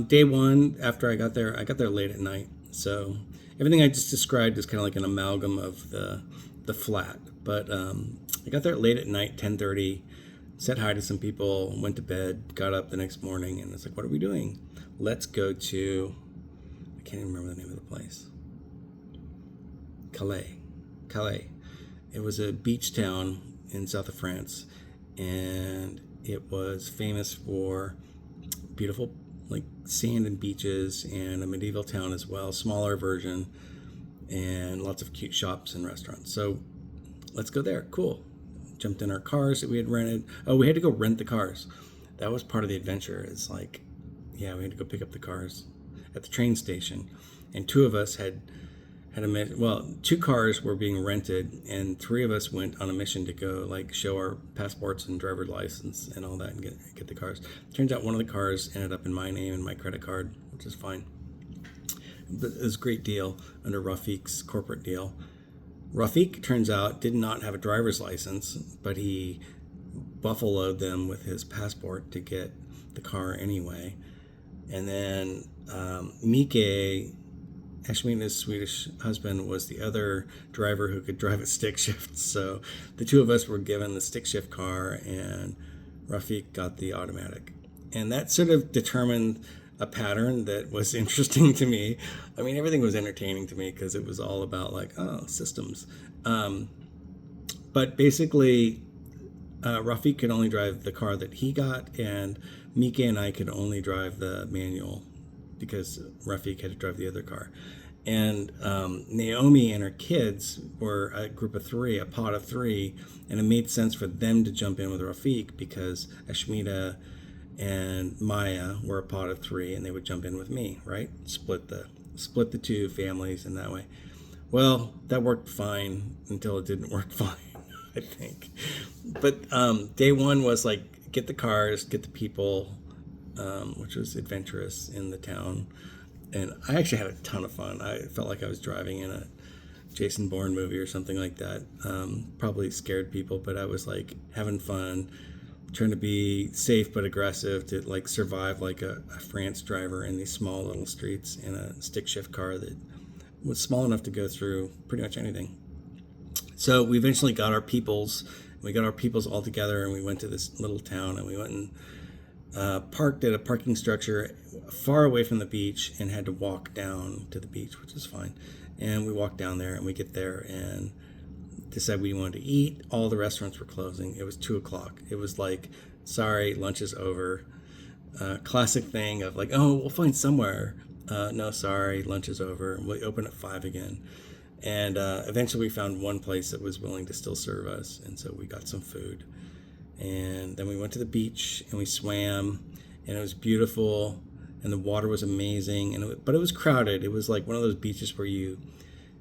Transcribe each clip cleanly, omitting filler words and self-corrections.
Day one, after I got there late at night. So everything I just described is kind of like an amalgam of the flat. But I got there late at night, 10:30. Said hi to some people, went to bed, got up the next morning, and it's like, what are we doing? Let's go to, I can't even remember the name of the place. Calais. Calais. It was a beach town in south of France, and it was famous for beautiful like sand and beaches and a medieval town as well, smaller version, and lots of cute shops and restaurants. So let's go there. Cool. Jumped in our cars that we had rented. Oh, we had to go rent the cars. That was part of the adventure. It's like, yeah, we had to go pick up the cars at the train station, and two of us had a two cars were being rented, and three of us went on a mission to go like show our passports and driver's license and all that and get the cars. Turns out one of the cars ended up in my name and my credit card, which is fine. But it was a great deal under Rafik's corporate deal. Rafik, turns out, did not have a driver's license, but he buffaloed them with his passport to get the car anyway. And then Mike, Ashmina's Swedish husband, was the other driver who could drive a stick shift. So the two of us were given the stick shift car, and Rafik got the automatic. And that sort of determined a pattern that was interesting to me. I mean, everything was entertaining to me because it was all about like, oh, systems. But basically, Rafik could only drive the car that he got, and Mika and I could only drive the manual because Rafik had to drive the other car. And Naomi and her kids were a group of three, a pod of three, and it made sense for them to jump in with Rafik because Ashmita and Maya were a pod of three, and they would jump in with me, right? Split the two families in that way. Well, that worked fine until it didn't work fine, I think. But day one was like get the cars, get the people, which was adventurous in the town. And I actually had a ton of fun. I felt like I was driving in a Jason Bourne movie or something like that. Probably scared people, but I was like having fun, trying to be safe but aggressive to like survive like a France driver in these small little streets in a stick shift car that was small enough to go through pretty much anything. So we eventually got our peoples. We got our peoples all together, and we went to this little town, and we went and parked at a parking structure far away from the beach and had to walk down to the beach, which is fine. And we walked down there, and we get there and decided we wanted to eat. All the restaurants were closing. It was 2:00. It was like, sorry, lunch is over. Classic thing of like, oh, we'll find somewhere. No, sorry, lunch is over. We open at 5 again. And eventually we found one place that was willing to still serve us. And so we got some food. And then we went to the beach and we swam, and it was beautiful, and the water was amazing. But it was crowded. It was like one of those beaches where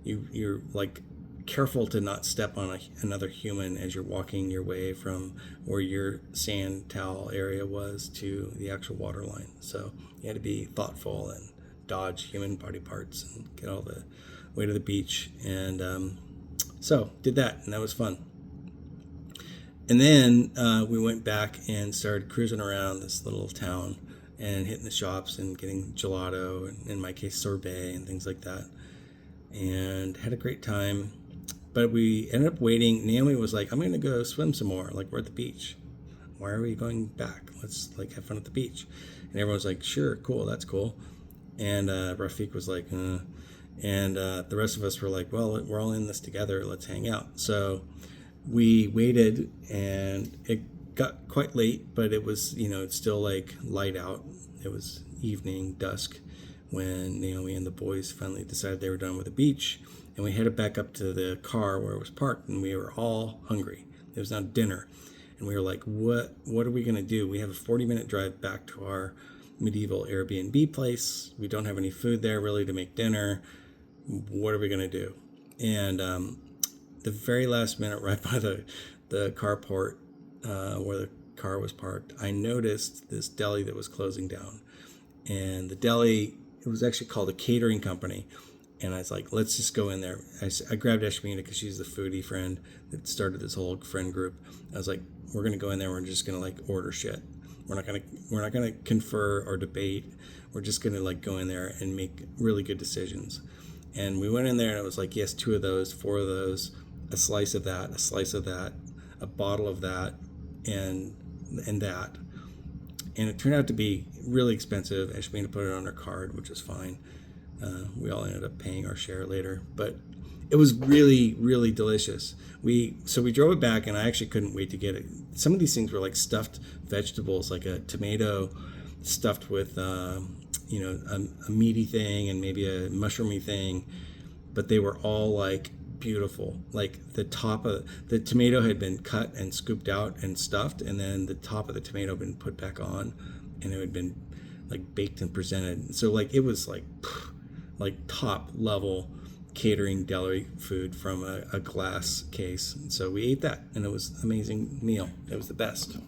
you're like careful to not step on another human as you're walking your way from where your sand towel area was to the actual water line. So you had to be thoughtful and dodge human body parts and get all the way to the beach. And so did that, and that was fun. And then we went back and started cruising around this little town and hitting the shops and getting gelato, and in my case sorbet and things like that, and had a great time. But we ended up waiting. Naomi was like, I'm going to go swim some more. Like, we're at the beach. Why are we going back? Let's like have fun at the beach. And everyone was like, sure, cool, that's cool. And Rafik was like, And the rest of us were like, well, we're all in this together. Let's hang out. So we waited, and it got quite late, but it was, it's still like light out. It was evening, dusk, when Naomi and the boys finally decided they were done with the beach. And we headed back up to the car where it was parked, and we were all hungry. It was now dinner. And we were like, what are we going to do? We have a 40-minute drive back to our medieval Airbnb place. We don't have any food there really to make dinner. What are we going to do? And the very last minute, right by the carport where the car was parked, I noticed this deli that was closing down. And the deli, it was actually called a catering company. And I was like, let's just go in there. I grabbed Ashmina because she's the foodie friend that started this whole friend group. I was like, we're going to go in there. We're just going to like order shit. we're not gonna confer or debate. We're just gonna like go in there and make really good decisions. And we went in there and it was like, yes, 2 of those, 4 of those, a slice of that, a slice of that, a bottle of that, and that. And it turned out to be really expensive, and she made to put it on her card, which was fine. We all ended up paying our share later, but it was really, really delicious. So we drove it back, and I actually couldn't wait to get it. Some of these things were like stuffed vegetables, like a tomato stuffed with a meaty thing and maybe a mushroomy thing, but they were all like beautiful. Like the top of the tomato had been cut and scooped out and stuffed, and then the top of the tomato had been put back on, and it had been like baked and presented. So like it was like top level catering deli food from a glass case. So we ate that, and it was an amazing meal. It was the best.